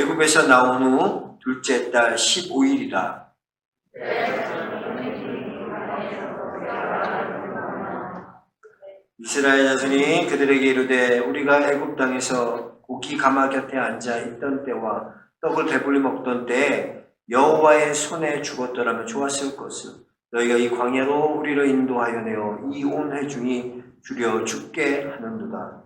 애굽에서 나온 후 둘째 달 15일이라. 이스라엘 자손이 그들에게 이르되 우리가 애굽 땅에서 고기 가마 곁에 앉아 있던 때와 떡을 배불리 먹던 때에 여호와의 손에 죽었더라면 좋았을 것을 너희가 이 광야로 우리를 인도하여 내어 이 온 회중이 주려 죽게 하는도다.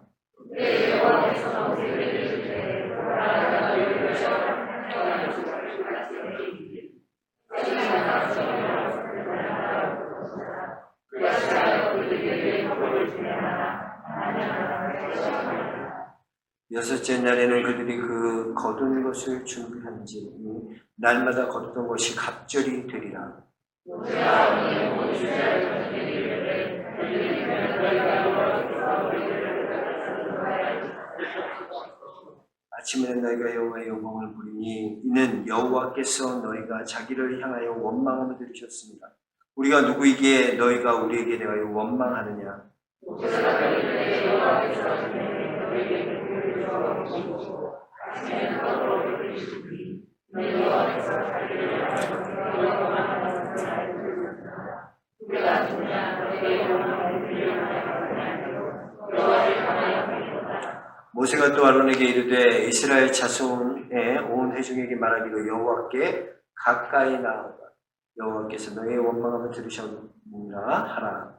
여섯째 날에는 그들이 그 거둔 것을 준비한지 날마다 거두던 것이 갑절이 되리라. 아침에는 너희가 여호와의 영광을 보리니 이는 여호와께서 너희가 자기를 향하여 원망함을 들으셨습니다. 우리가 누구이기에 너희가 우리에게 대하여 원망하느냐? 모세가 또 아론에게 이르되 이스라엘 자손의 온 회중에게 말하기로 여호와께 가까이 나아가 여호와께서 너희의 원망함을 들으셨느니라 하라.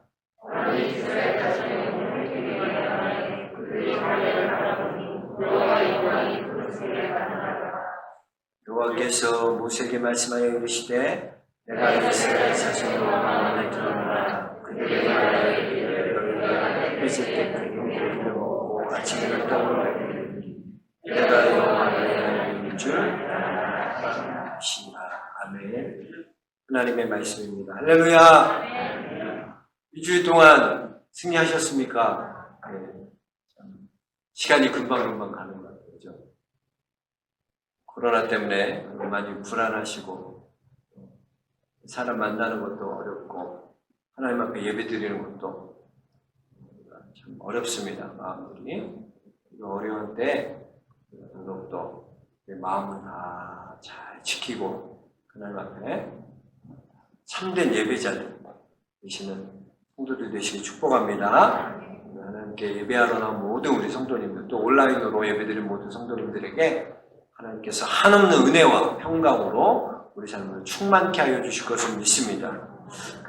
여호와께서 모세에게 말씀하여 이르시되 내가 이스라엘 자손의 원망함을 들으노라. 그들의 나라에 너희가 햇빛을 때까지 고기를 먹고 아침에 떡을 먹으니 내가 여호와의 하나님인 줄 아시니라. 아멘. 하나님의 말씀입니다. 할렐루야. 2주일 동안 승리하셨습니까? 네. 시간이 금방금방 가는 것 같아요. 그죠? 코로나 때문에 많이 불안하시고 사람 만나는 것도 어렵고 하나님 앞에 예배 드리는 것도 참 어렵습니다. 마음이 어려운 때 더욱더 마음을 다 잘 지키고 하나님 앞에 참된 예배자들 되시는 성도들 되시길 축복합니다. 하나님께 예배하러 나온 모든 우리 성도님들 또 온라인으로 예배드린 모든 성도님들에게 하나님께서 한없는 은혜와 평강으로 우리 삶을 충만케 하여 주실 것을 믿습니다.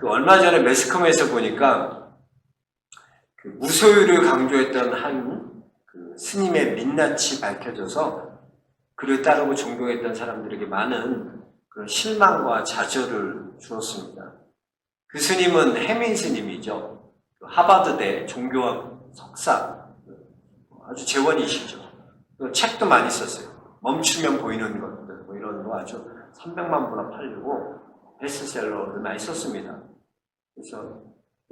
얼마 전에 매스컴에서 보니까 무소유를 강조했던 한 스님의 민낯이 밝혀져서 그를 따르고 존경했던 사람들에게 많은 그런 실망과 좌절을 주었습니다. 그 스님은 해민 스님이죠. 하버드대 종교학 석사, 아주 재원이시죠. 책도 많이 썼어요. 멈추면 보이는 것들, 이런 거 아주 300만 부나 팔리고 베스트셀러를 많이 썼습니다. 그래서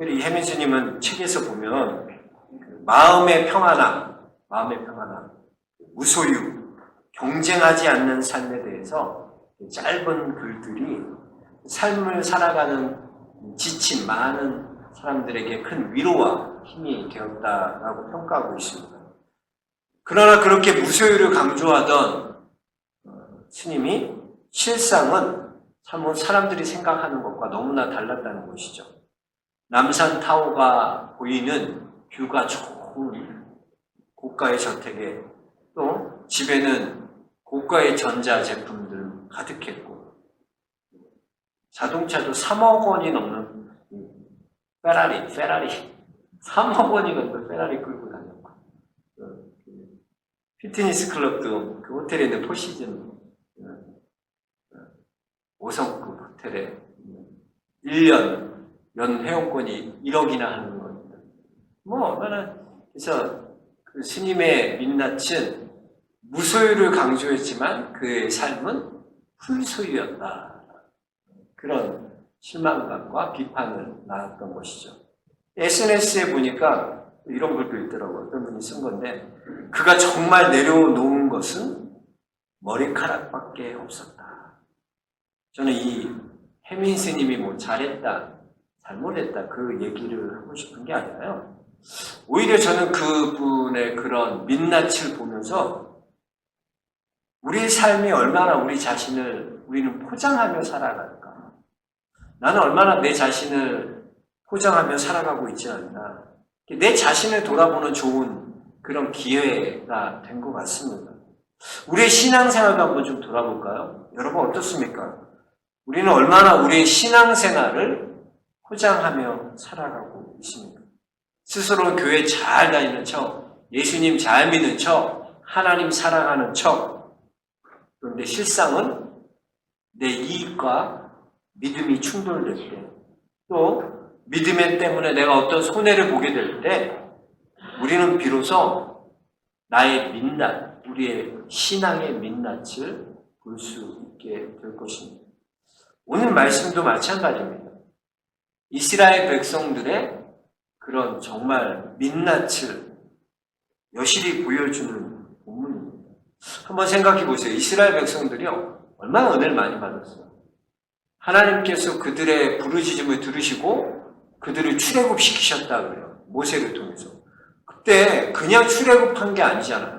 이 해민 스님은 책에서 보면 마음의 평안함, 무소유, 경쟁하지 않는 삶에 대해서 짧은 글들이 삶을 살아가는 지친 많은 사람들에게 큰 위로와 힘이 되었다라고 평가하고 있습니다. 그러나 그렇게 무소유를 강조하던 스님이 실상은 참 사람들이 생각하는 것과 너무나 달랐다는 것이죠. 남산 타워가 보이는 뷰가 좋은 고가의 저택에 또 집에는 고가의 전자제품들 가득했고 자동차도 3억 원이 넘는 페라리 3억 원이 넘는 페라리 끌고 다녔고 피트니스 클럽도 그 호텔에 있는 포시즌 5성급 호텔에 1년 연 회원권이 1억이나 하는 겁니다. 그래서 그 스님의 민낯은 무소유를 강조했지만 그의 삶은 풀소유였다. 그런 실망감과 비판을 낳았던 것이죠. SNS에 보니까 이런 글도 있더라고요. 어떤 분이 쓴 건데 그가 정말 내려놓은 것은 머리카락밖에 없었다. 저는 이 해민 스님이 잘했다, 잘못했다 그 얘기를 하고 싶은 게 아니라요. 오히려 저는 그분의 그런 민낯을 보면서 우리의 삶이 얼마나 우리 자신을 우리는 포장하며 살아갈까? 나는 얼마나 내 자신을 포장하며 살아가고 있지 않나? 내 자신을 돌아보는 좋은 그런 기회가 된 것 같습니다. 우리의 신앙생활도 한번 좀 돌아볼까요? 여러분 어떻습니까? 우리는 얼마나 우리의 신앙생활을 포장하며 살아가고 있습니까? 스스로 교회 잘 다니는 척, 예수님 잘 믿는 척, 하나님 사랑하는 척. 그런데 실상은 내 이익과 믿음이 충돌될 때, 또 믿음 때문에 내가 어떤 손해를 보게 될 때, 우리는 비로소 나의 민낯, 우리의 신앙의 민낯을 볼 수 있게 될 것입니다. 오늘 말씀도 마찬가지입니다. 이스라엘 백성들의 그런 정말 민낯을 여실히 보여주는 본문입니다. 한번 생각해 보세요. 이스라엘 백성들이요, 얼마나 은혜를 많이 받았어요. 하나님께서 그들의 부르짖음을 들으시고 그들을 출애굽시키셨다 그래요. 모세를 통해서. 그때 그냥 출애굽한 게 아니잖아요.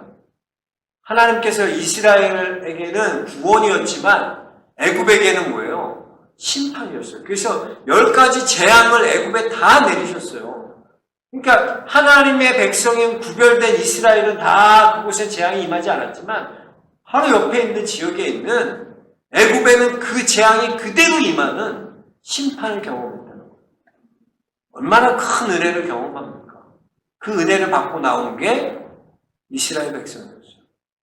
하나님께서 이스라엘에게는 구원이었지만 애굽에게는 뭐예요? 심판이었어요. 그래서 10가지 재앙을 애굽에 다 내리셨어요. 그러니까 하나님의 백성인 구별된 이스라엘은 다 그곳에 재앙이 임하지 않았지만 바로 옆에 있는 지역에 있는 애굽에는 그 재앙이 그대로 임하는 심판을 경험했다는 거예요. 얼마나 큰 은혜를 경험합니까? 그 은혜를 받고 나온 게 이스라엘 백성이었어요.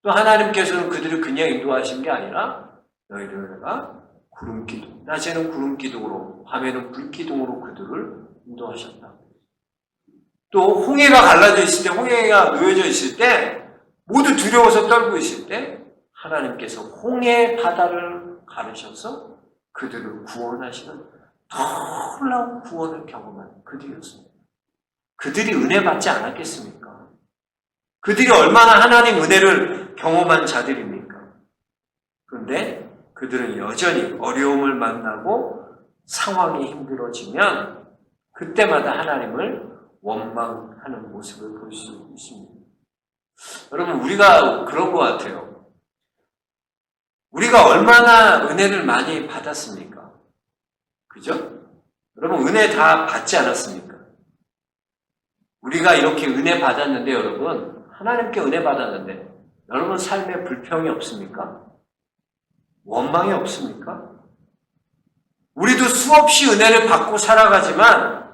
또 하나님께서는 그들을 그냥 인도하신 게 아니라 너희들 내가 구름기둥, 낮에는 구름기둥으로 밤에는 불기둥으로 그들을 인도하셨다. 또 홍해가 갈라져 있을 때, 홍해가 놓여져 있을 때 모두 두려워서 떨고 있을 때 하나님께서 홍해 바다를 가르셔서 그들을 구원하시는 놀라운 구원을 경험한 그들이었습니다. 그들이 은혜 받지 않았겠습니까? 그들이 얼마나 하나님 은혜를 경험한 자들입니까? 그런데 그들은 여전히 어려움을 만나고 상황이 힘들어지면 그때마다 하나님을 원망하는 모습을 볼 수 있습니다. 여러분, 우리가 그런 것 같아요. 우리가 얼마나 은혜를 많이 받았습니까? 그죠? 여러분, 은혜 다 받지 않았습니까? 우리가 이렇게 은혜 받았는데, 여러분, 하나님께 은혜 받았는데, 여러분 삶에 불평이 없습니까? 원망이 없습니까? 우리도 수없이 은혜를 받고 살아가지만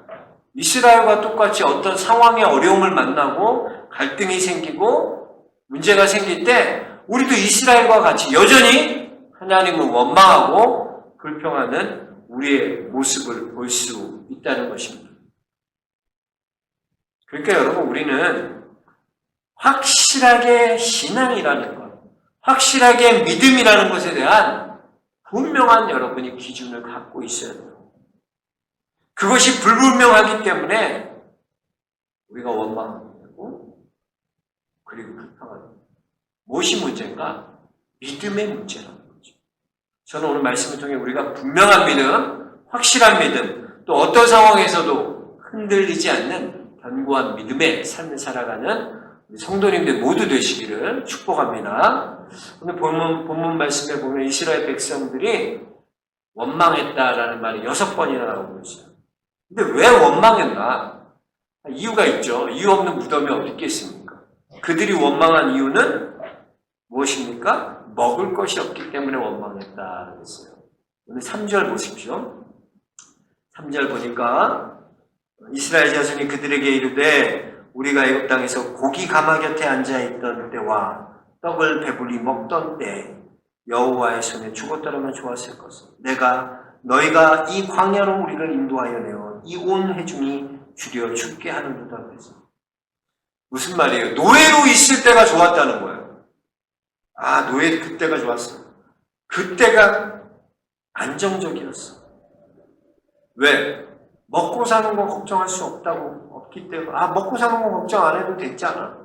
이스라엘과 똑같이 어떤 상황의 어려움을 만나고 갈등이 생기고 문제가 생길 때 우리도 이스라엘과 같이 여전히 하나님을 원망하고 불평하는 우리의 모습을 볼 수 있다는 것입니다. 그러니까 여러분, 우리는 확실하게 신앙이라는 것, 확실하게 믿음이라는 것에 대한 분명한 여러분이 기준을 갖고 있어야 돼요. 그것이 불분명하기 때문에 우리가 원망하게 되고 그리고 불평하게 됩니다. 무엇이 문제인가? 믿음의 문제라는 거죠. 저는 오늘 말씀을 통해 우리가 분명한 믿음, 확실한 믿음, 또 어떤 상황에서도 흔들리지 않는 견고한 믿음의 삶을 살아가는 성도님들 모두 되시기를 축복합니다. 오늘 본문 말씀에 보면 이스라엘 백성들이 원망했다라는 말이 6번이나 나오고 있어요. 근데 왜 원망했나? 이유가 있죠. 이유 없는 무덤이 어디 있겠습니까? 그들이 원망한 이유는 무엇입니까? 먹을 것이 없기 때문에 원망했다 그랬어요. 오늘 3절 보십시오. 3절 보니까 이스라엘 자손이 그들에게 이르되 우리가 애굽 땅에서 고기 가마 곁에 앉아있던 때와 떡을 배불리 먹던 때 여호와의 손에 죽었더라면 좋았을 것을 너희가 이 광야로 우리를 인도하여 내어 이 온 회중이 줄여 죽게 하는도다 그랬어. 무슨 말이에요? 노예로 있을 때가 좋았다는 거예요. 아, 노예 그때가 좋았어. 그때가 안정적이었어. 왜? 먹고 사는 거 걱정할 수 없기 때문에, 먹고 사는 거 걱정 안 해도 됐잖아.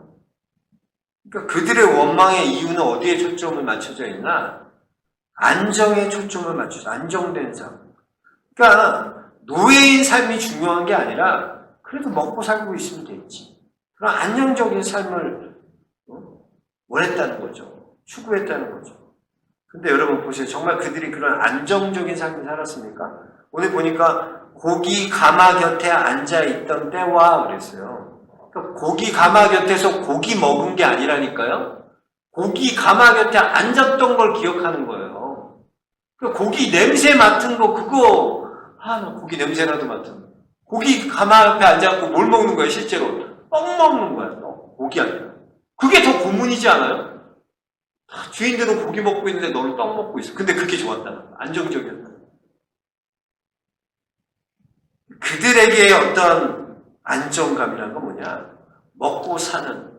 그러니까 그들의 원망의 이유는 어디에 초점을 맞춰져 있나? 안정에 초점을 맞춰서 안정된 삶. 그러니까 노예인 삶이 중요한 게 아니라 그래도 먹고 살고 있으면 됐지. 그런 안정적인 삶을 원했다는 거죠. 추구했다는 거죠. 근데 여러분 보세요. 정말 그들이 그런 안정적인 삶을 살았습니까? 오늘 보니까 고기 가마 곁에 앉아있던 때와 그랬어요. 그러니까 고기 가마 곁에서 고기 먹은 게 아니라니까요. 고기 가마 곁에 앉았던 걸 기억하는 거예요. 그러니까 고기 냄새 맡은 거 그거 나 고기 냄새라도 맡은 거. 고기 가마 앞에 앉아갖고 뭘 먹는 거예요 실제로? 떡 먹는 거야. 떡. 고기 아니라. 그게 더 고문이지 않아요? 주인들은 고기 먹고 있는데 너는 떡 먹고 있어. 근데 그게 좋았다는 거야. 안정적이었다. 그들에게 어떤 안정감이라는 건 뭐냐? 먹고 사는,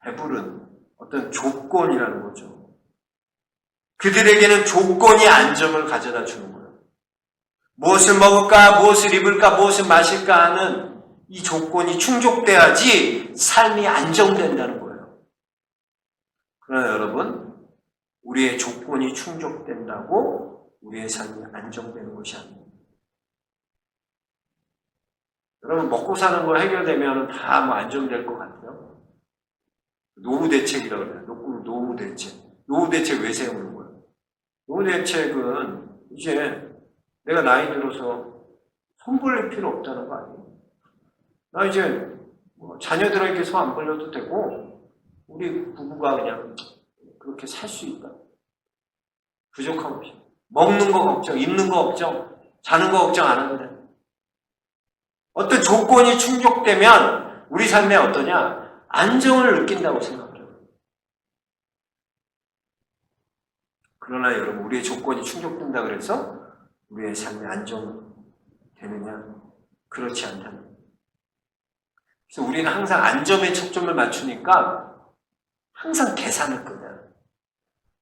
배부른 어떤 조건이라는 거죠. 그들에게는 조건이 안정을 가져다 주는 거예요. 무엇을 먹을까, 무엇을 입을까, 무엇을 마실까 하는 이 조건이 충족돼야지 삶이 안정된다는 거예요. 그러나 여러분, 우리의 조건이 충족된다고 우리의 삶이 안정되는 것이 아닙니다. 여러분, 먹고 사는 거 해결되면 다 뭐 안정될 것 같아요. 노후대책이라고 그래요. 노후대책. 노후대책 왜 세우는 거예요? 노후대책은 이제 내가 나이 들어서 손 벌릴 필요 없다는 거 아니에요? 나 이제 자녀들에게 손 안 벌려도 되고 우리 부부가 그냥 그렇게 살 수 있다. 부족함 없이. 먹는 거 걱정, 입는 거 걱정, 자는 거 걱정 안 해도 돼. 어떤 조건이 충족되면 우리 삶에 어떠냐? 안정을 느낀다고 생각해요. 그러나 여러분, 우리의 조건이 충족된다 그래서 우리의 삶이 안정되느냐? 그렇지 않다는 거예요. 그래서 우리는 항상 안정에 초점을 맞추니까 항상 계산을 끊어요.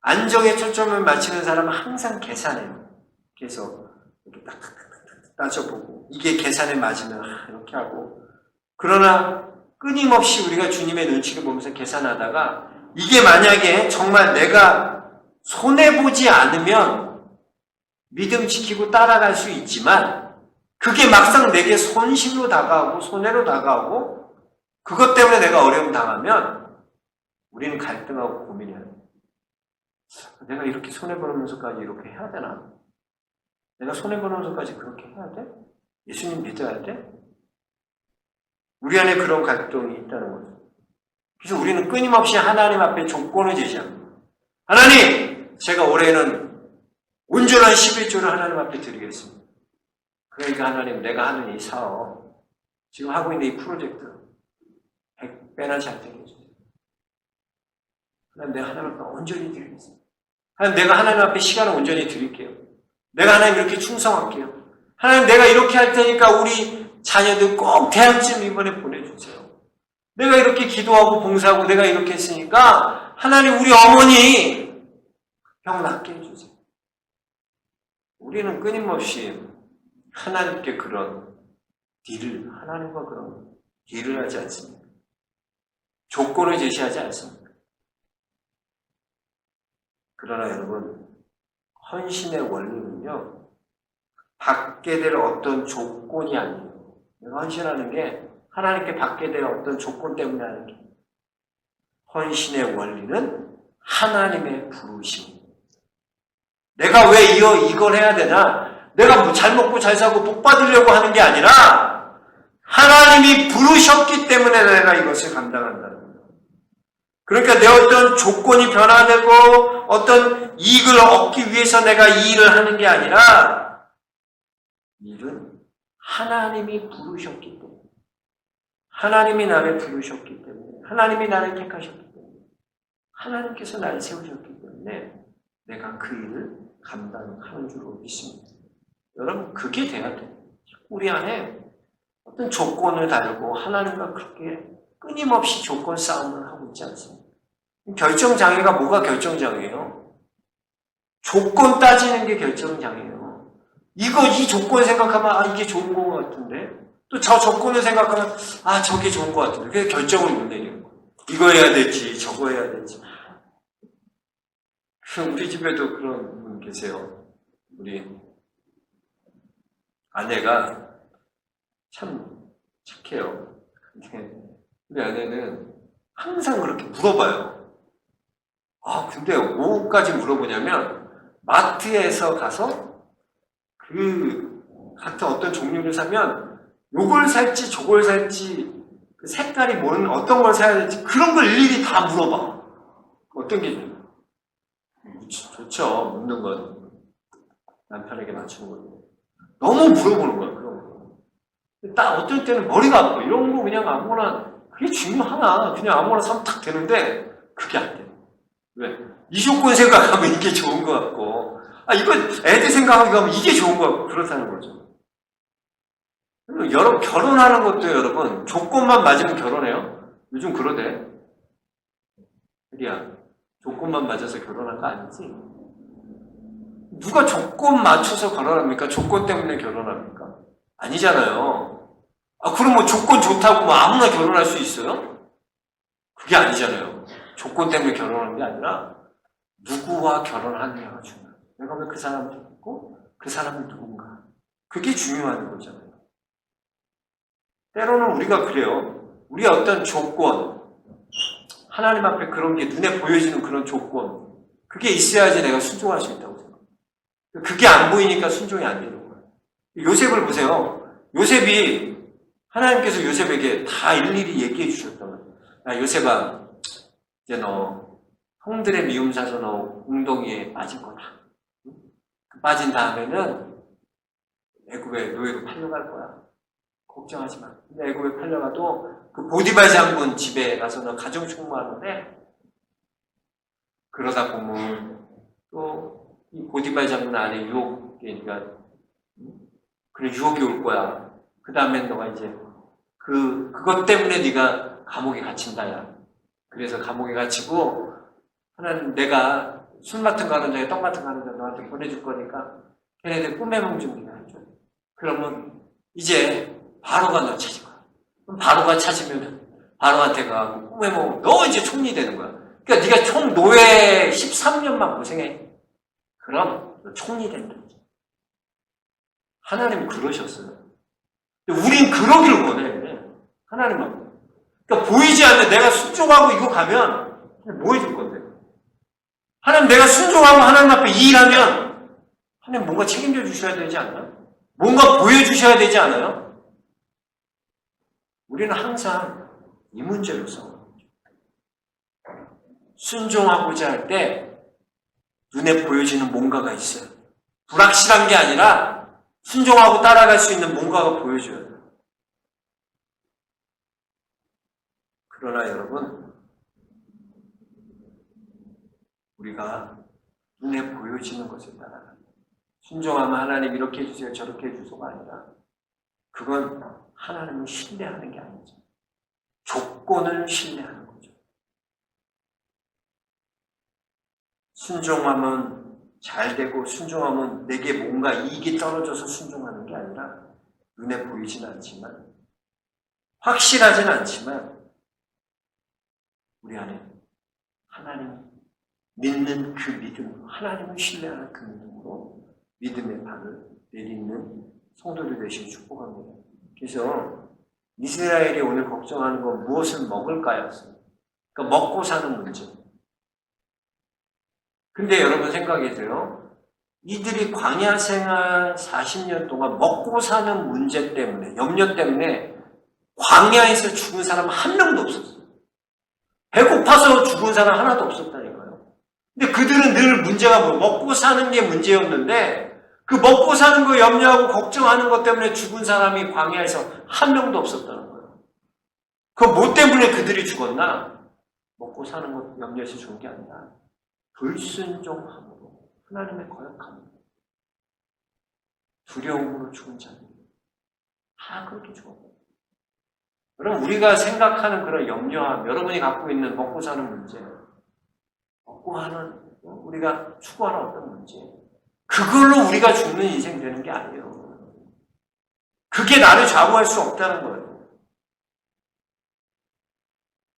안정에 초점을 맞추는 사람은 항상 계산해요. 그래서 이렇게 딱딱딱딱 따져보고 이게 계산에 맞으면 이렇게 하고, 그러나 끊임없이 우리가 주님의 눈치를 보면서 계산하다가 이게 만약에 정말 내가 손해보지 않으면 믿음 지키고 따라갈 수 있지만 그게 막상 내게 손실로 다가오고 손해로 다가오고 그것 때문에 내가 어려움 당하면 우리는 갈등하고 고민해요. 내가 이렇게 손해보면서까지 이렇게 해야 되나? 내가 손해보면서까지 그렇게 해야 돼? 예수님 믿어야 돼? 우리 안에 그런 갈등이 있다는 거죠. 그래서 우리는 끊임없이 하나님 앞에 조건을 제시합니다. 하나님, 제가 올해는 온전한 11조를 하나님 앞에 드리겠습니다. 그러니까 하나님, 내가 하는 이 사업, 지금 하고 있는 이 프로젝트 100배나 잘 되게 해주세요. 하나님, 내가 하나님 앞에 온전히 드리겠습니다. 하나님, 내가 하나님 앞에 시간을 온전히 드릴게요. 내가 하나님 이렇게 충성할게요. 하나님, 내가 이렇게 할 테니까 우리 자녀들 꼭 대학쯤 이번에 보내주세요. 내가 이렇게 기도하고 봉사하고 내가 이렇게 했으니까 하나님, 우리 어머니 병 낫게 해주세요. 우리는 끊임없이 하나님께 그런 하나님과 그런 딜을 하지 않습니다. 조건을 제시하지 않습니다. 그러나 여러분, 헌신의 원리는요, 받게 될 어떤 조건이 아니에요. 내가 헌신하는 게 하나님께 받게 될 어떤 조건 때문에 하는 게, 헌신의 원리는 하나님의 부르심. 내가 왜 이걸 해야 되나? 내가 잘 먹고 잘 사고 복 받으려고 하는 게 아니라 하나님이 부르셨기 때문에 내가 이것을 감당한다는 거예요. 그러니까 내 어떤 조건이 변화되고 어떤 이익을 얻기 위해서 내가 이 일을 하는 게 아니라 일은 하나님이 부르셨기 때문에, 하나님이 나를 부르셨기 때문에, 하나님이 나를 택하셨기 때문에, 하나님께서 나를 세우셨기 때문에 내가 그 일을 감당하는 줄로 믿습니다. 여러분, 그게 돼야 돼요. 우리 안에 어떤 조건을 다루고 하나님과 그렇게 끊임없이 조건 싸움을 하고 있지 않습니다. 결정장애가 뭐가 결정장애예요? 조건 따지는 게 결정장애예요. 이 조건 생각하면 이게 좋은 것 같은데, 또 저 조건을 생각하면 저게 좋은 것 같은데, 그래서 결정을 못 내리는 거예요. 이거 해야 될지 저거 해야 될지. 우리 집에도 그런 분 계세요. 우리 아내가 참 착해요. 근데 우리 아내는 항상 그렇게 물어봐요. 근데 뭐까지 물어보냐면 마트에서 가서 같은 어떤 종류를 사면 요걸 살지 저걸 살지 그 색깔이 뭔 어떤 걸 사야 될지 그런 걸 일일이 다 물어봐. 어떤 게 좋죠. 묻는 건 남편에게 맞추는 거고 너무 물어보는 거야. 그런 거. 딱 어떨 때는 머리가 아파. 이런 거 그냥 아무거나 그게 중요하나 그냥 아무거나 사면 딱 되는데 그게 안 돼. 왜? 이 조건 생각하면 이게 좋은 것 같고 이건 애들 생각하고 하면 이게 좋은 것 같고 그렇다는 거죠. 여러분 결혼하는 것도 여러분 조건만 맞으면 결혼해요. 요즘 그러대. 혜리야 조건만 맞아서 결혼한 거 아니지? 누가 조건 맞춰서 결혼합니까? 조건 때문에 결혼합니까? 아니잖아요. 그럼 뭐 조건 좋다고 뭐 아무나 결혼할 수 있어요? 그게 아니잖아요. 조건 때문에 결혼하는 게 아니라 누구와 결혼하느냐가 중요해요. 내가 왜 그 사람을 좋고 그 사람이 누군가. 그게 중요한 거잖아요. 때로는 우리가 그래요. 우리의 어떤 조건, 하나님 앞에 그런 게 눈에 보여지는 그런 조건, 그게 있어야지 내가 순종할 수 있다고 생각해요. 그게 안 보이니까 순종이 안 되는 거예요. 요셉을 보세요. 요셉이 하나님께서 요셉에게 다 일일이 얘기해 주셨단 말이에요. 야, 요셉아, 이제 너 형들의 미움 사서 너 웅덩이에 빠진 거다. 빠진 다음에는 애굽에 노예로 팔려갈 거야. 걱정하지 마. 근데 애굽에 팔려가도 그 보디발 장군 집에 가서 너 가정 충무하는데 그러다 보면 또 이 보디발 장군 안에 유혹이 그러니까 그런 유혹이 올 거야. 그 다음엔 너가 이제 그것 때문에 네가 감옥에 갇힌다야. 그래서 감옥에 갇히고 하나님 내가 술 맡은 가는 자에 떡 맡은 가는 자 너한테 보내줄 거니까 걔네들 꿈의梦좀 네가 해줘. 그러면 이제 바로가 너 찾을 거야. 그럼 바로가 찾으면 바로한테 가고 꿈의梦너 이제 총리 되는 거야. 그러니까 네가 총 노예 13년만 고생해. 그럼 너 총리 된다. 하나님은 그러셨어요. 우린 그러기를 원해. 하나님은. 그러니까 보이지 않는 내가 순종하고 이거 가면 뭐 해줄 건데? 하나님 내가 순종하고 하나님 앞에 일하면 하나님 뭔가 책임져 주셔야 되지 않나요? 뭔가 보여주셔야 되지 않아요? 우리는 항상 이 문제로 싸워요. 순종하고자 할 때 눈에 보여지는 뭔가가 있어요. 불확실한 게 아니라 순종하고 따라갈 수 있는 뭔가가 보여줘야 돼요. 그러나 여러분, 우리가 눈에 보여지는 것에 따라 순종하면 하나님 이렇게 해주세요, 저렇게 해주세요가 아니라 그건 하나님을 신뢰하는 게 아니죠. 조건을 신뢰하는 거죠. 순종하면 잘 되고 순종하면 내게 뭔가 이익이 떨어져서 순종하는 게 아니라 눈에 보이진 않지만 확실하진 않지만 우리 안에 하나님 믿는 그 믿음, 하나님을 신뢰하는 그 믿음으로 믿음의 발을 내딛는 성도들 되시길 축복합니다. 그래서 이스라엘이 오늘 걱정하는 건 무엇을 먹을까였어요. 그러니까 먹고 사는 문제. 근데 여러분 생각해서요. 이들이 광야 생활 40년 동안 먹고 사는 문제 때문에, 염려 때문에 광야에서 죽은 사람 한 명도 없었어요. 배고파서 죽은 사람 하나도 없었다니까요. 근데 그들은 늘 문제가 뭐예요? 먹고 사는 게 문제였는데 그 먹고 사는 거 염려하고 걱정하는 것 때문에 죽은 사람이 광야에서 한 명도 없었다는 거예요. 그 뭐 때문에 그들이 죽었나? 먹고 사는 것 염려해서 죽은 게 아니라 불순종함으로 하나님의 거역함으로 두려움으로 죽은 자들 다 그렇게 죽었어요. 여러분 우리가 생각하는 그런 염려함, 여러분이 갖고 있는 먹고 사는 문제, 먹고 하는 우리가 추구하는 어떤 문제, 그걸로 우리가 죽는 인생 되는 게 아니에요. 그게 나를 좌우할 수 없다는 거예요.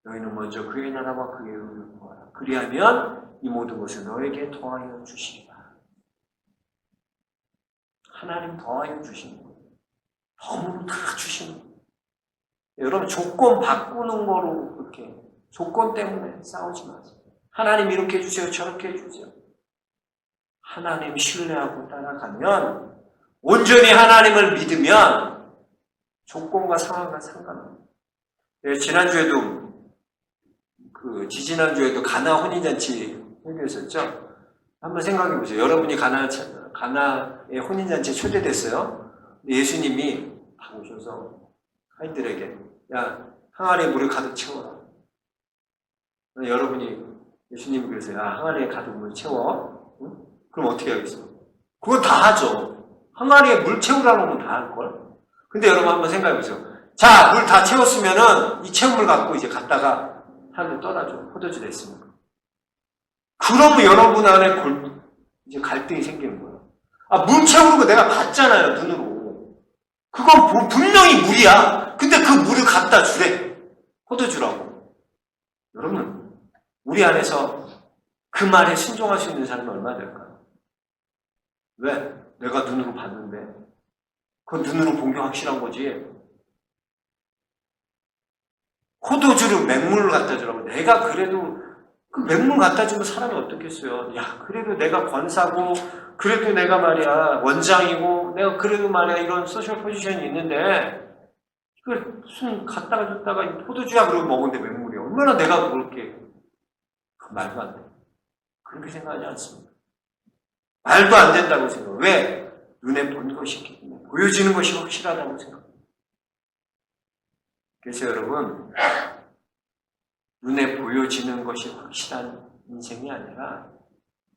너희는 먼저 그의 나라와 그의 의를 구하라. 그리하면 이 모든 것을 너에게 더하여 주시리라. 하나님 더하여 주시는 거예요. 덤으로 다 주시는 거예요. 여러분 조건 바꾸는 거로 그렇게 조건 때문에 싸우지 마세요. 하나님 이렇게 해주세요. 저렇게 해주세요. 하나님 신뢰하고 따라가면, 온전히 하나님을 믿으면 조건과 상황과 상관없어요. 지지난주에도 가나 혼인잔치 얘기했었죠? 한번 생각해 보세요. 여러분이 가나의 혼인잔치에 초대됐어요. 예수님이 다 오셔서 아이들에게, 야, 항아리에 물을 가득 채워라. 여러분이 예수님이 그러세요. 야, 항아리에 가득 물 채워. 응? 그럼 어떻게 하겠어? 그건 다 하죠. 항아리에 물 채우라는 건 다 할걸? 근데 여러분 한번 생각해 보세요. 자, 물 다 채웠으면은 이 채운 물 갖고 이제 갔다가 하늘 떠나죠. 포도주 됐으니까. 그러면 여러분 안에 이제 갈등이 생기는 거예요. 아, 물 채우는 거 내가 봤잖아요, 눈으로. 그건 분명히 물이야. 근데 그 물을 갖다 주래. 포도주라고. 여러분, 우리 안에서 그 말에 순종할 수 있는 사람이 얼마나 될까요? 왜? 내가 눈으로 봤는데. 그건 눈으로 본 게 확실한 거지. 포도주를 맹물을 갖다 주라고. 내가 그래도 그 맹물 갖다 주면 사람이 어떻겠어요? 야, 그래도 내가 권사고, 그래도 내가 말이야, 원장이고, 내가 그래도 말이야, 이런 소셜 포지션이 있는데, 이걸 무슨 갖다가 줬다가 포도주야 그러고 먹었는데 맹물이야. 얼마나 내가 그렇게, 말도 안 돼. 그렇게 생각하지 않습니다. 말도 안 된다고 생각해요. 왜? 눈에 본 것이 있기 때문에. 보여지는 것이 확실하다고 생각합니다. 그래서 여러분, 눈에 보여지는 것이 확실한 인생이 아니라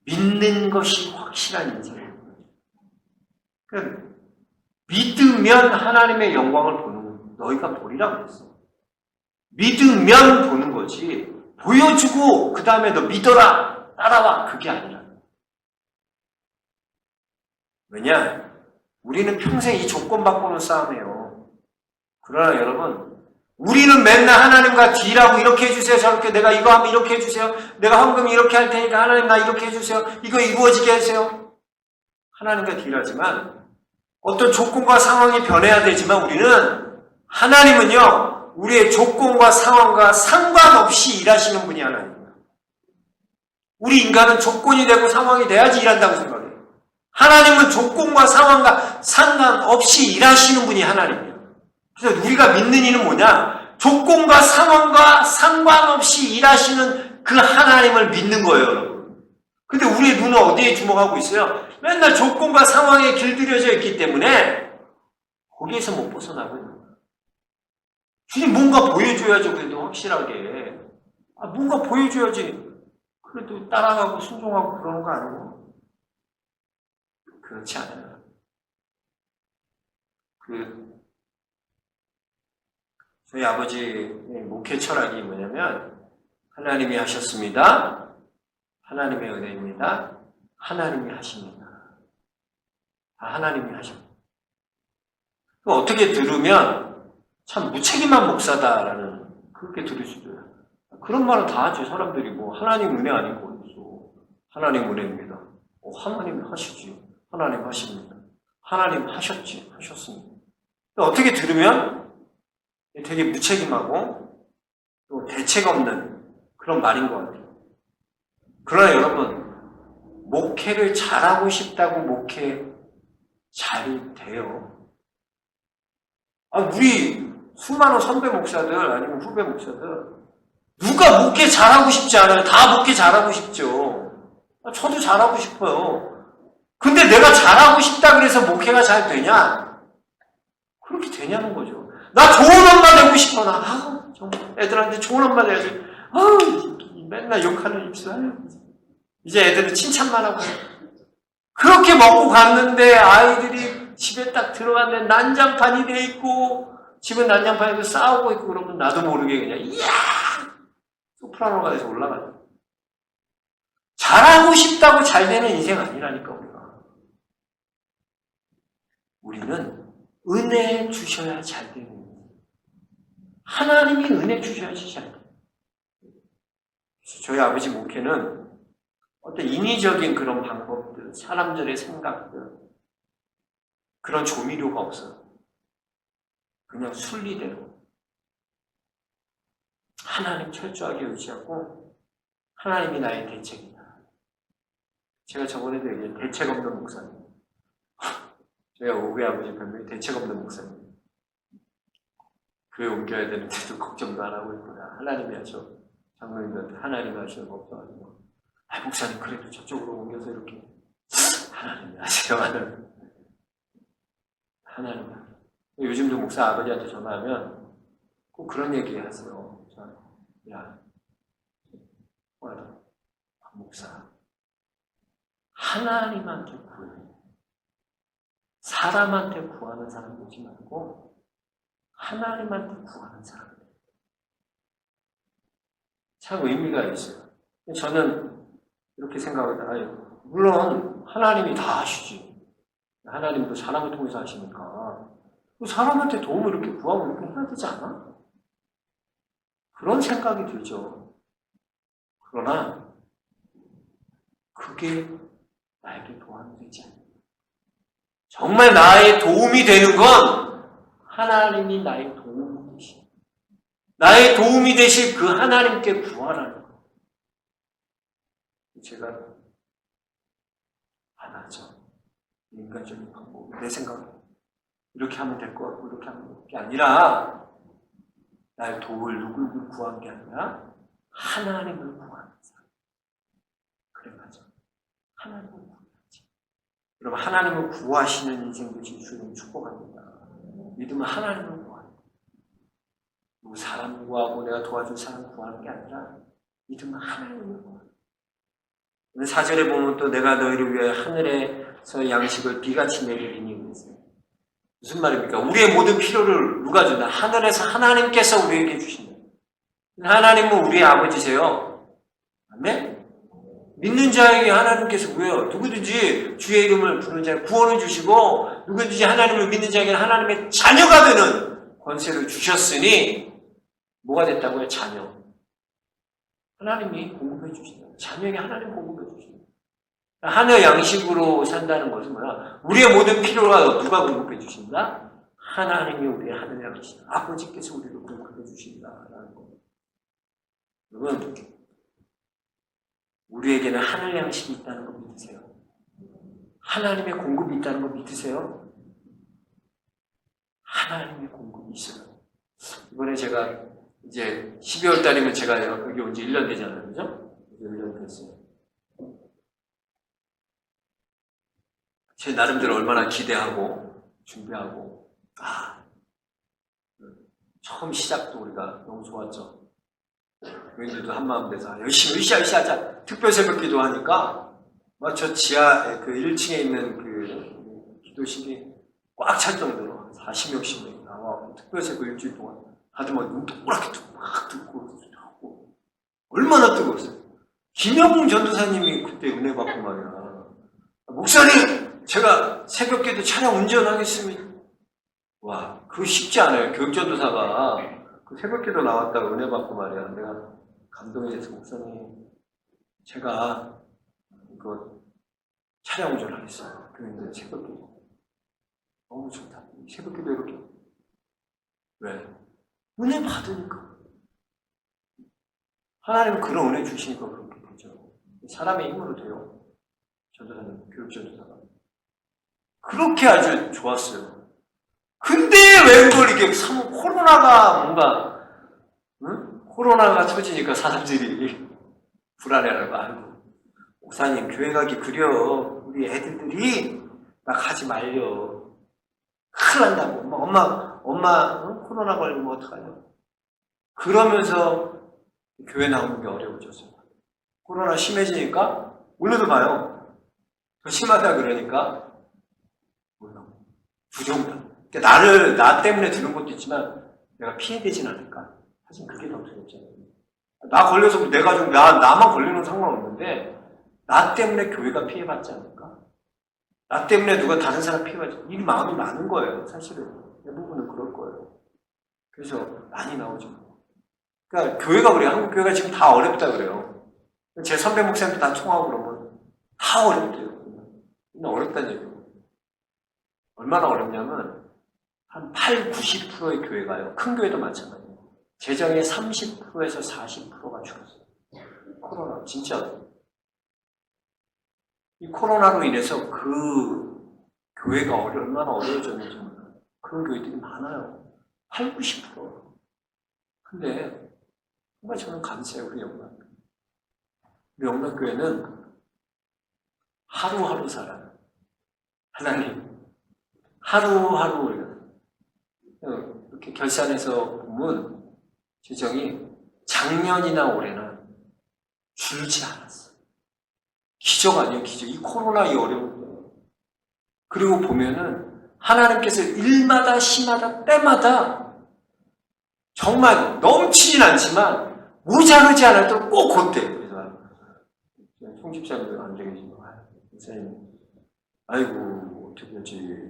믿는 것이 확실한 인생입니다. 그러니까 믿으면 하나님의 영광을 보는, 너희가 보리라고 그랬어. 믿으면 보는 거지, 보여주고 그 다음에 너 믿어라, 따라와, 그게 아니라. 왜냐? 우리는 평생 이 조건받고는 싸움이에요. 그러나 여러분, 우리는 맨날 하나님과 딜하고 이렇게 해주세요. 저렇게 내가 이거 하면 이렇게 해주세요. 내가 헌금 이렇게 할 테니까 하나님 나 이렇게 해주세요. 이거 이루어지게 해주세요. 하나님과 딜하지만 어떤 조건과 상황이 변해야 되지만 우리는 하나님은요. 우리의 조건과 상황과 상관없이 일하시는 분이 하나님입니다. 우리 인간은 조건이 되고 상황이 돼야지 일한다고 생각해요. 하나님은 조건과 상황과 상관없이 일하시는 분이 하나님이에요. 그래서 우리가 믿는 이는 뭐냐? 조건과 상황과 상관없이 일하시는 그 하나님을 믿는 거예요, 여러분. 근데 우리의 눈은 어디에 주목하고 있어요? 맨날 조건과 상황에 길들여져 있기 때문에 거기에서 못 벗어나고 있는 거예요. 주님 뭔가 보여줘야죠, 그래도 확실하게. 아, 뭔가 보여줘야지. 그래도 따라가고 순종하고 그러는 거 아니고? 그렇지 않아요. 저희 아버지의 목회 철학이 뭐냐면 하나님이 하셨습니다. 하나님의 은혜입니다. 하나님이 하십니다. 하나님이 하십니다. 어떻게 들으면 참 무책임한 목사다라는 그렇게 들을 수도 있어요. 그런 말은 다 하죠. 사람들이 뭐 하나님 은혜 아니고 어디서 하나님 은혜입니다. 하나님이 하시지. 하나님 하십니다. 하나님 하셨지. 하셨습니다. 어떻게 들으면 되게 무책임하고 또 대책 없는 그런 말인 것 같아요. 그러나 여러분, 목회를 잘하고 싶다고 목회 잘 돼요. 우리 수많은 선배 목사들 아니면 후배 목사들 누가 목회 잘하고 싶지 않아요? 다 목회 잘하고 싶죠. 저도 잘하고 싶어요. 근데 내가 잘하고 싶다 그래서 목회가 잘 되냐? 그렇게 되냐는 거죠. 나 좋은 엄마 되고 싶어. 정말 애들한테 좋은 엄마 돼야지. 맨날 욕하는 입술. 이제 애들은 칭찬만 하고. 그렇게 먹고 갔는데 아이들이 집에 딱 들어갔는데 난장판이 돼 있고 집은 난장판에도 싸우고 있고 그러면 나도 모르게 그냥 이야! 소프라노가 돼서 올라가죠. 잘하고 싶다고 잘 되는 인생 아니라니까 우리가. 우리는 은혜 주셔야 잘 되는 거예요. 하나님이 은혜 주셔야지 잘 돼요. 저희 아버지 목회는 어떤 인위적인 그런 방법들, 사람들의 생각들, 그런 조미료가 없어요. 그냥 순리대로 하나님 철저하게 의지하고 하나님이 나의 대책이다. 제가 저번에도 얘기한 대책 없는 목사님. 제가 우리 아버지 별명이 대책 없는 목사님. 교회 옮겨야 되는데도 걱정도 안 하고 있구나. 하나님이 하셔. 장로님들한테 하나님이 하시는 걱정하고. 목사님 그래도 저쪽으로 옮겨서 이렇게 하나님이 하세요. 하나님이. 요즘도 목사 아버지한테 전화하면 꼭 그런 얘기 하세요. 야, 목사. 하나님한테 구해. 사람한테 구하는 사람 보지 말고 하나님한테 구하는 사람. 참 의미가 있어요. 저는 이렇게 생각합니다. 물론 하나님이 다 하시지. 하나님도 사람을 통해서 하시니까 사람한테 도움을 이렇게 구하고 이렇게 해야 되지 않아? 그런 생각이 들죠. 그러나 그게 나에게 도움이 되지 않아요. 정말 나의 도움이 되는 건 하나님이 나의 도움이 되시. 나의 도움이 되실 그 하나님께 구하라는 거. 제가 안 하죠. 인간적인 방법, 내 생각 이렇게 하면 될 것 같고 이렇게 하면 될 게 아니라 나의 도움을 누굴 구한 게 아니라 하나님을 구하는 사람. 그래 맞아. 하나님을 구하지. 여러분 하나님을 구하시는 인생 되시 주님 축복합니다. 믿음은 하나님을 구하는 거예요. 사람 구하고 내가 도와줄 사람 구하는 게 아니라 믿음은 하나님을 구하는 거예요. 4절에 보면 또 내가 너희를 위해 하늘에서 양식을 비같이 내리리니 그랬어요. 무슨 말입니까? 우리의 모든 필요를 누가 준다? 하늘에서 하나님께서 우리에게 주신다. 하나님은 우리의 아버지세요. 아멘? 믿는 자에게 하나님께서 왜요? 누구든지 주의 이름을 부르는 자에게 구원을 주시고 누구든지 하나님을 믿는 자에게 하나님의 자녀가 되는 권세를 주셨으니 뭐가 됐다고요? 자녀. 하나님이 공급해 주신다. 자녀에게 하나님 공급해 주신다. 하늘 양식으로 산다는 것은 뭐야? 우리의 모든 필요가 누가 공급해 주신다? 하나님이 우리의 하늘 양식, 아버지께서 우리를 공급해 주신다라는 거. 여러분, 우리에게는 하늘 양식이 있다는 거 믿으세요? 하나님의 공급이 있다는 거 믿으세요? 하나님의 공급이 있어요. 이번에 제가 이제 12월 달이면 제가 여기 온 지 1년 되잖아요. 그죠? 1년 됐어요. 제 나름대로 얼마나 기대하고 준비하고 처음 시작도 우리가 너무 좋았죠. 교인들도 한마음 돼서 열심히 으쌰으쌰하자 특별 새벽 기도하니까 저 지하 그 1층에 있는 그 기도실이 꽉 찰 정도로 40명씩 명이 나와서 특별 새벽 일주일 동안 다들 막 눈 동그랗게 뜨고 막 듣고 얼마나 뜨거웠어요. 김영웅 전도사님이 그때 은혜 받고 말이야. 목사님! 제가 새벽기도 차량 운전하겠습니다. 와, 그거 쉽지 않아요. 교육전도사가 그 새벽기도 나왔다가 은혜 받고 말이야. 내가 감동이 돼서 목사님, 제가 그 차량 운전하겠어요. 교인들 새벽기도. 너무 좋다. 새벽기도 이렇게. 왜? 은혜 받으니까. 하나님은 그런 은혜 주시니까 그렇게 되죠. 사람의 힘으로 돼요. 전도사님, 교육전도사가. 그렇게 아주 좋았어요. 근데 왜 그걸 이렇게 코로나가 뭔가, 응? 코로나가 터지니까 사람들이 불안해하고, 아이고, 목사님, 교회 가기 그려. 우리 애들이 나 가지 말려. 큰일 난다고. 엄마, 응? 코로나 걸리면 어떡하냐. 그러면서 교회 나오는 게 어려워졌어요. 코로나 심해지니까, 오늘도 봐요. 더 심하다 그러니까, 부정다. 그러니까 나 때문에 드는 것도 있지만, 내가 피해되진 않을까? 사실 그게 더 두렵잖아요. 나 걸려서 나만 걸리는 상관없는데, 나 때문에 교회가 피해받지 않을까? 나 때문에 누가 다른 사람 피해받지 않을까? 이 마음이 많은 거예요, 사실은. 대부분은 그럴 거예요. 그래서 많이 나오죠. 그러니까 교회가 그래요. 한국 교회가 지금 다 어렵다 그래요. 제 선배 목사님도 다 통하고 그러면 다 어렵대요. 어렵다는 얘기예요. 얼마나 어렵냐면 한 80~90%의 교회가요. 큰 교회도 마찬가지예요. 재정의 30%에서 40%가 줄었어요. 코로나. 진짜. 이 코로나로 인해서 그 교회가 얼마나 어려워졌는지 몰라요. 그런 교회들이 많아요. 8, 90%. 근데 정말 저는 감사해요. 우리 영락교회. 우리 영락교회는 하루하루 살아요. 하나님, 하루하루 이렇게 결산해서 보면 재정이 작년이나 올해는 줄지 않았어요. 기적 아니에요, 기적. 이 코로나 이 어려운 때. 그리고 보면은 하나님께서 일마다 시마다 때마다 정말 넘치진 않지만 모자르지 않을 때 꼭 그때. 그래서 송 집사님도 안 되겠지만 목사님, 아이고 어떻게 하지?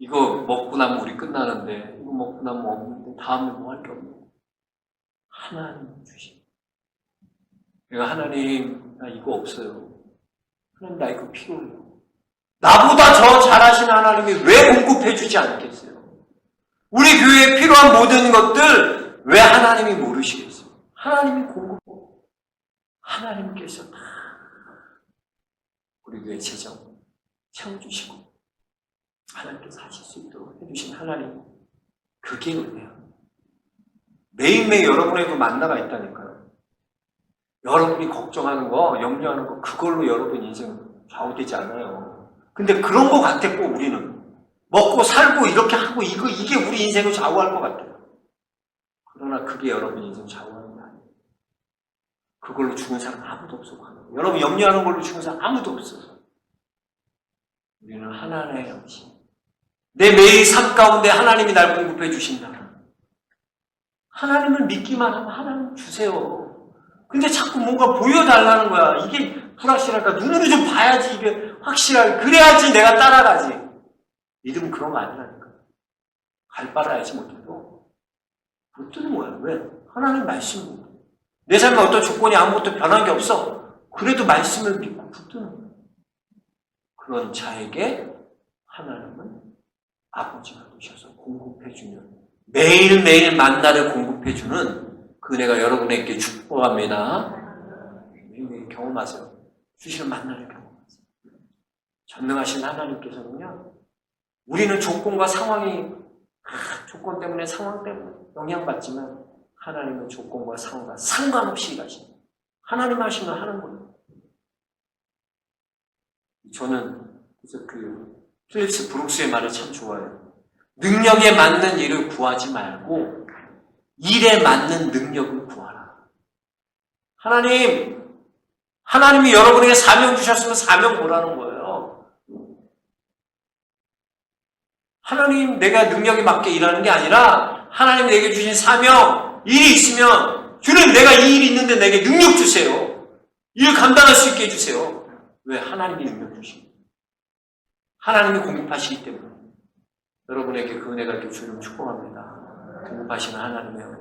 이거 먹고 나면 우리 끝나는데, 이거 먹고 나면 없는데, 다음에 뭐 할 게 없는데. 하나님 주신. 내가 하나님, 나 이거 없어요. 하나님, 나 이거 필요해요. 나보다 더 잘하시는 하나님이 왜 공급해 주지 않겠어요? 우리 교회에 필요한 모든 것들 왜 하나님이 모르시겠어요? 하나님이 공급하고, 하나님께서 다 우리 교회 재정 채워주시고, 하나님께서 하실 수 있도록 해주신 하나님, 그게 은혜예요. 매일매일 여러분의 그 만나가 있다니까요. 여러분이 걱정하는 거, 염려하는 거, 그걸로 여러분 인생 좌우되지 않아요. 근데 그런 거 같아, 꼭 우리는. 먹고 살고 이렇게 하고 이게 우리 인생을 좌우할 것 같아요. 그러나 그게 여러분 인생 좌우하는 게 아니에요. 그걸로 죽은 사람 아무도 없어. 여러분 염려하는 걸로 죽은 사람 아무도 없어서. 우리는 하나님의 영신. 내 매일 삶 가운데 하나님이 날 공급해 주신다. 하나님을 믿기만 하면 하나님 주세요. 근데 자꾸 뭔가 보여달라는 거야. 이게 불확실할까? 눈으로 좀 봐야지 이게 확실하게. 그래야지 내가 따라가지. 믿음은 그런 거 아니라니까. 갈 바를 알지 못해도 붙드는 거야. 왜? 하나님 말씀을. 내 삶에 어떤 조건이 아무것도 변한 게 없어. 그래도 말씀을 믿고 붙드는 거야. 그런 자에게 하나님은 아버지가 되셔서 공급해주는, 매일매일 만나를 공급해주는 그 은혜가 여러분에게 축복합니다. 매일매일 경험하세요. 주시는 만나를 경험하세요. 전능하신 하나님께서는요, 우리는 조건과 상황이, 조건 때문에, 상황 때문에 영향받지만 하나님은 조건과 상황과 상관없이 일하십니다. 하나님 하시면 하는 거예요. 저는 그래서 필립스 브룩스의 말을 참 좋아해요. 능력에 맞는 일을 구하지 말고 일에 맞는 능력을 구하라. 하나님이 여러분에게 사명 주셨으면 사명 보라는 거예요. 하나님, 내가 능력에 맞게 일하는 게 아니라 하나님 내게 주신 사명, 일이 있으면 주님, 내가 이 일이 있는데 내게 능력 주세요. 일을 감당할 수 있게 해주세요. 왜? 하나님이 능력 주십니다. 하나님이 공급하시기 때문에 여러분에게 그 은혜가 이렇게 주님 축복합니다. 공급하시는 하나님의 은혜,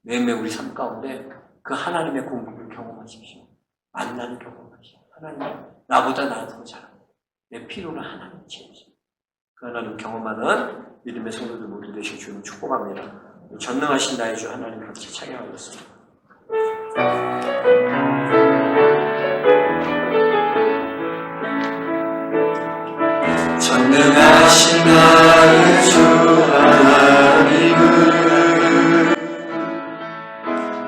매일매일 우리 삶 가운데 그 하나님의 공급을 경험하십시오. 만나는 경험하십시오. 하나님, 나보다 나한테 더 잘합니다. 내 필요를 하나님 채우십니다. 그 하나님 경험하는 믿음의 성도들 모두 되시고 주님 축복합니다. 전능하신 나의 주 하나님 같이 찬양하겠습니다. 전능하신 나의 주 하나님을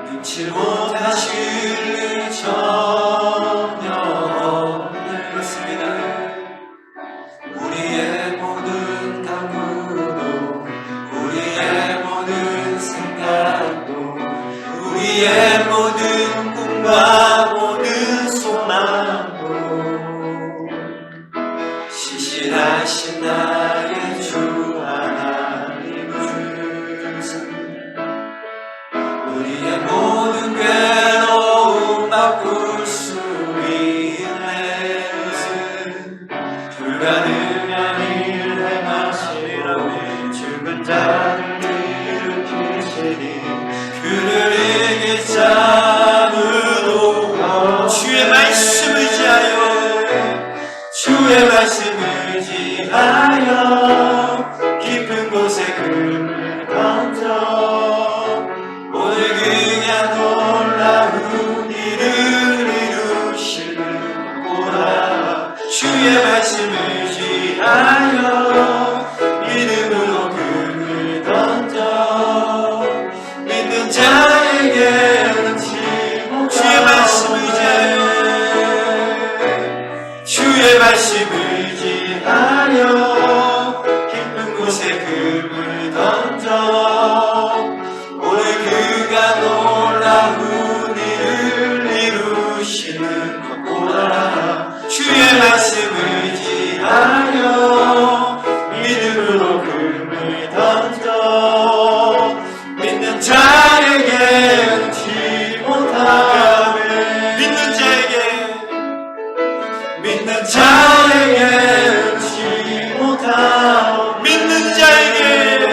눈치 못하실 전혀 그렇습니다. 우리의 모든 간구도, 우리의 모든 생각도, 우리의 모든 꿈과 모든 소망도 시실하신 나의 주 하나님을 우리의 모든 괴로움 바꿀 수 있네. 불가능한 일 행하시라니 죽은 자를 일으키시니 그를 이길 자무도 주의 말씀을 지하여, 주의 말씀을 지하여 주의 말씀 의지하여 믿음으로 금을 던져 믿는 자에게 능치 못함에 믿는 자에게 능치 못함 믿는 자에게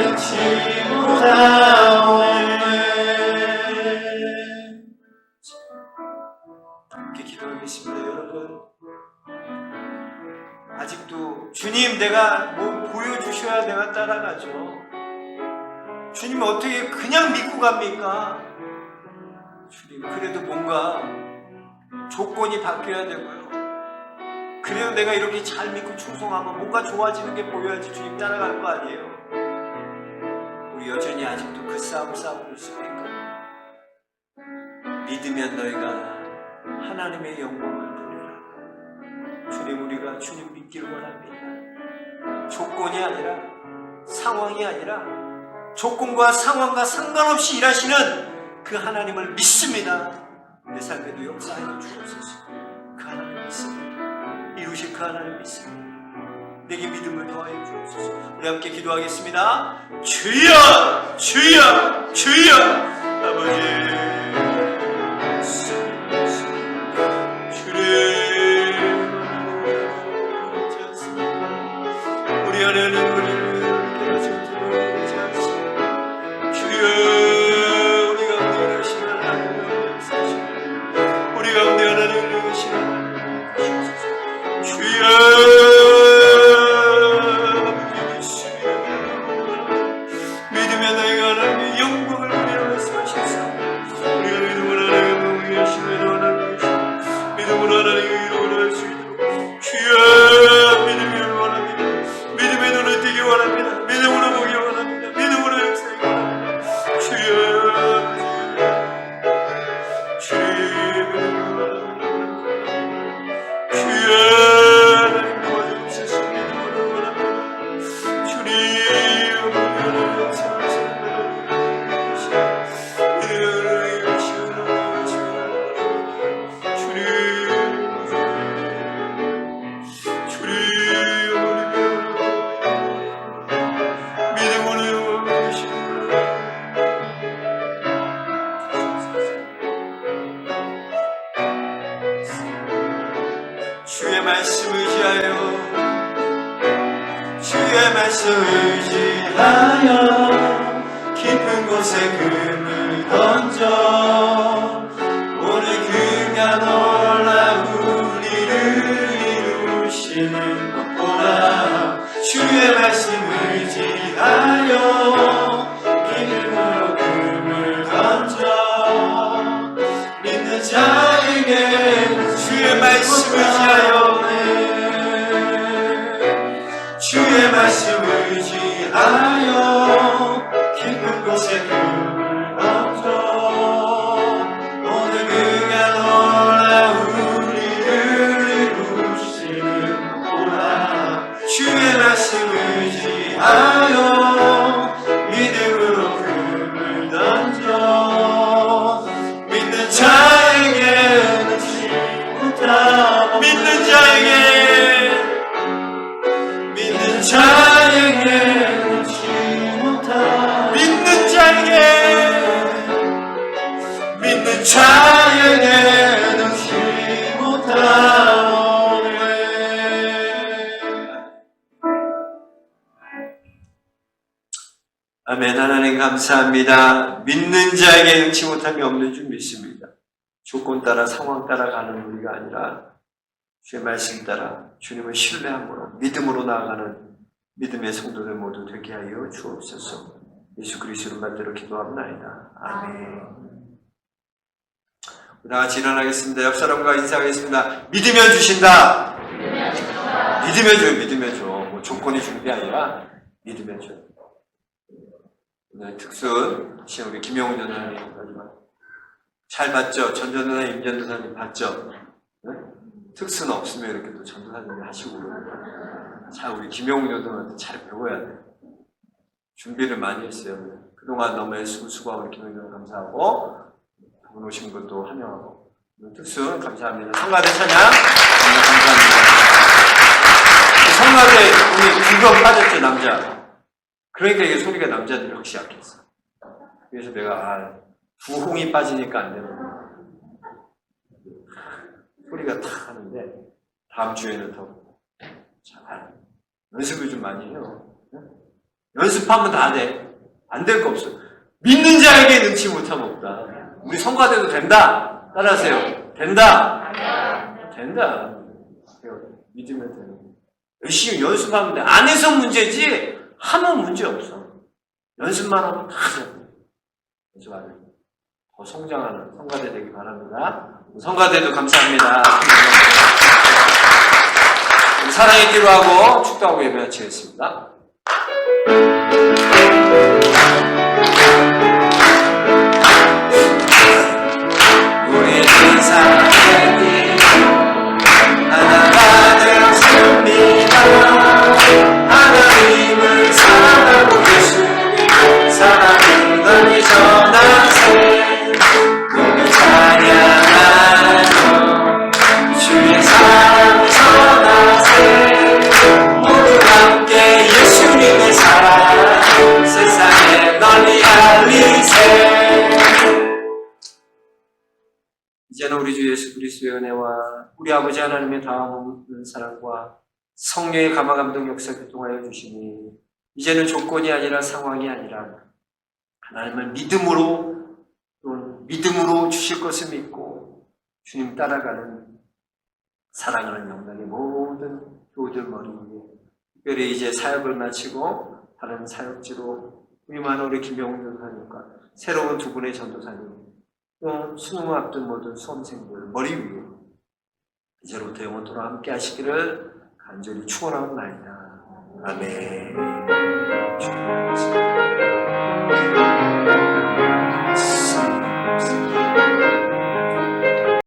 능치 못함 함께 기도하겠습니다. 여러분, 아직도 주님 내가 뭐 보여주셔야 내가 따라가죠. 주님 어떻게 그냥 믿고 갑니까? 주님 그래도 뭔가 조건이 바뀌어야 되고요. 그래도 내가 이렇게 잘 믿고 충성하면 뭔가 좋아지는 게 보여야지 주님 따라갈 거 아니에요. 우리 여전히 아직도 그 싸움 싸우고 있습니까? 믿으면 너희가 하나님의 영광을 보리라. 주님, 우리가 주님 믿기를 원합니다. 조건이 아니라, 상황이 아니라 조건과 상황과 상관없이 일하시는 그 하나님을 믿습니다. 내 삶에도 역사하여 주옵소서. 그 하나님 믿습니다. 이루실 그 하나님 믿습니다. 내게 믿음을 더하여 주옵소서. 우리 함께 기도하겠습니다. 주여, 주여, 주여. 아버지, 우리 안에는 우리를 깨어지도록 의지하시고 주여, 우리 가운데 일하시는 하나님을 역사하시고 우리 가운데 하나님을 일하시는 하나님을 주옵소서. 주여, 믿으면 너희가 하나님의 영광을 보리라 말씀하셨사. 우리가 믿음으로 하나님의 영광을 위하시며 하나님을 위하시며 믿음으로 하나님의 이름을 할 수 있도록 주여, 믿음이 원합니다. 믿음의 눈을 뜨기 원합니다. 믿음으로 보기 원합니다. 믿음으로 역사하기 원합니다. 주여, 주의 믿음이 원합니다. 주여, 하나님 도와주옵소서. 믿음으로 원합니다. 주님, 하나님 역사하시는 믿음으로 이루시는 주님, 주의 말씀 의지하여 주의 말씀 의지하여 깊은 곳에 금을 던져 오늘 그가 놀라운 일을 이루시는 것보다 주의 말씀 의지하여 믿음으로 금을 던져 믿는 자에게 주의 말씀 의지하여 주의 말씀 의지하여 깊은 곳에 금을 던져 오늘 그가 놀라운 일을 이루시는 것보다 주의 말씀 의지하여 믿음으로 금을 던져 믿는 자에게 믿는 자에게 능치 못하 믿는 자에게 능치 못하오네. 아멘. 하나님 감사합니다. 믿는 자에게 능치 못함이 없는 줄 믿습니다. 조건 따라 상황 따라 가는 우리가 아니라 주의 말씀 따라 주님을 신뢰함으로 믿음으로 나아가는 믿음의 성도들 모두 되게 하여 주옵소서. 예수 그리스도로 만들어 기도합나이다. 아멘. 다 같이 일어나겠습니다. 옆 사람과 인사하겠습니다. 믿으면 주신다. 믿으면 줘요. 믿으면 줘. 뭐 조건이 주는 게 아니라 믿으면 줘요. 오늘 특순 우리 김영훈 전도사님 잘 봤죠? 전 전도사님, 임 전도사님 봤죠? 네? 특수는 없으면 이렇게 또 전도사님이 하시고 그러니까. 자, 우리 김영훈 전도사님한테 잘 배워야 돼. 준비를 많이 했어요. 그동안 너무 애쓰고 수고하고 우리 김영훈 전도사 감사하고 오늘 오신 것도 환영하고 특수 감사합니다. 성가대 찬양 감사합니다. 성가대 우리 2번 빠졌죠 남자. 그러니까 이게 소리가 남자들이 확실히 약했어. 그래서 내가 부홍이 빠지니까 안 되는구나. 소리가 탁 하는데 다음 주에는 더 잘 연습을 좀 많이 해요. 연습하면 다 돼. 안 될 거 없어. 믿는 자에게 능치 못함 없다. 우리 성가대도 된다. 따라하세요. 된다. 된다. 믿으면 되는 거야. 열심히 연습하면 돼. 안 해서 문제지 하면 문제 없어. 연습만 하면 다 돼. 그래서 더 성장하는 성가대 되기 바랍니다. 성가대도 감사합니다. 사랑의 기도하고 축도하고 예배 마치겠습니다. 우리 세상의 길 하나가 되었습니다. 하나님을 사랑하고 예수님 사랑을 널리 전하세. 우리 찬양하며 주의 사랑을 전하세. 모두 함께 예수님의 사랑 세상에 널리 알리세. 이제는 우리 주 예수 그리스도의 은혜와 우리 아버지 하나님의 다함없는 사랑과 성령의 감화감동 역사 교통하여 주시니 이제는 조건이 아니라 상황이 아니라 하나님을 믿음으로 주실 것을 믿고 주님 따라가는 사랑하는 영광의 모든 교우들 머리 위에 특별히 이제 사역을 마치고 다른 사역지로 우리만 우리 김영훈 전도사님과 새로운 두 분의 전도사님 또 수능을 앞둔 모든 수험생들 머리 위에 이제로부터 영원토록 함께 하시기를 간절히 축원하옵나이다. 아멘.